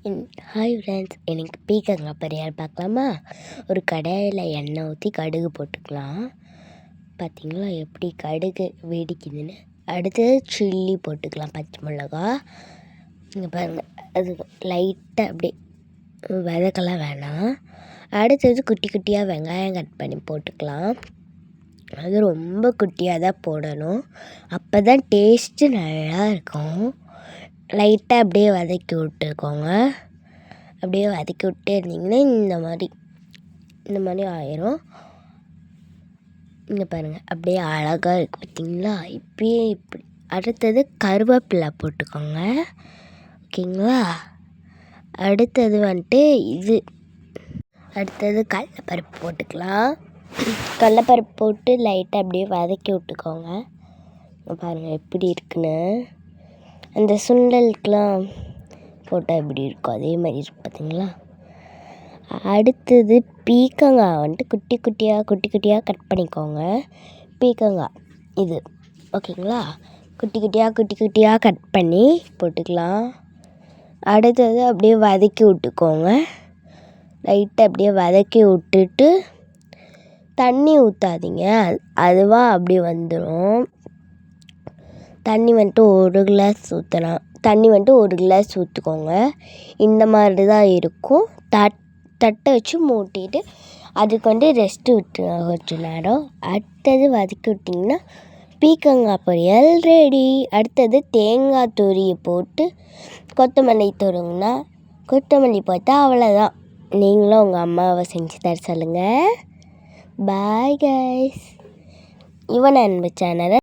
Hi friends, எனக்கு பீக்கங்காய் பொரியல் பார்க்கலாமா? ஒரு கடாயில் எண்ணெய் ஊற்றி கடுகு போட்டுக்கலாம். பார்த்திங்களா எப்படி கடுகு வெடிக்குதுன்னு. அடுத்தது சில்லி போட்டுக்கலாம், பச்சை மிளகா. இங்கே பாருங்கள், அது லைட்டாக அப்படியே வதக்கலாம் வேணாம். அடுத்தது குட்டி குட்டியாக வெங்காயம் கட் பண்ணி போட்டுக்கலாம். அது ரொம்ப குட்டியாக தான் போடணும், அப்போ தான் டேஸ்ட்டு நல்லா இருக்கும். லைட்டாக அப்படியே வதக்கி விட்டுக்கோங்க. அப்படியே வதக்கி விட்டே இருந்தீங்கன்னா இந்த மாதிரி ஆயிரும். இங்கே பாருங்கள், அப்படியே அழகாக இருக்குது பார்த்திங்களா? இப்படி அடுத்தது கருவேப்பிலை போட்டுக்கோங்க, ஓகேங்களா? அடுத்தது அடுத்தது கடலைப்பருப்பு போட்டுக்கலாம். கடலைப்பருப்பு போட்டு லைட்டாக அப்படியே வதக்கி விட்டுக்கோங்க. பாருங்கள் எப்படி இருக்குன்னு. அந்த சுண்டலுக்கெலாம் போட்டால் எப்படி இருக்கும் அதே மாதிரி இருக்கும் பார்த்திங்களா? அடுத்தது பீக்கங்காய் குட்டி குட்டியாக கட் பண்ணிக்கோங்க. பீக்கங்காய் இது, ஓகேங்களா? குட்டி குட்டியாக கட் பண்ணி போட்டுக்கலாம். அடுத்தது அப்படியே வதக்கி விட்டுக்கோங்க. லைட்டாக அப்படியே வதக்கி விட்டுட்டு தண்ணி ஊற்றாதீங்க, அதுவாக அப்படியே வந்துடும். தண்ணி ஒரு கிளாஸ் ஊற்றலாம். தண்ணி ஒரு கிளாஸ் ஊற்றிக்கோங்க. இந்த மாதிரி தான் இருக்கும். தட்டை வச்சு மூட்டிட்டு அதுக்கு ரெஸ்ட்டு விட்டுருங்க கொஞ்சம் நேரம். அடுத்தது வதக்கி விட்டிங்கன்னா பீக்கங்காய் பொரியல் ரெடி. அடுத்தது தேங்காய் துருவி போட்டு கொத்தமல்லி தூவுங்கன்னா கொத்தமல்லி போட்டால் அவ்வளோதான். நீங்களும் உங்கள் அம்மாவை செஞ்சு தர சொல்லுங்கள். Bye guys. யுவன் அன்பு சேனலை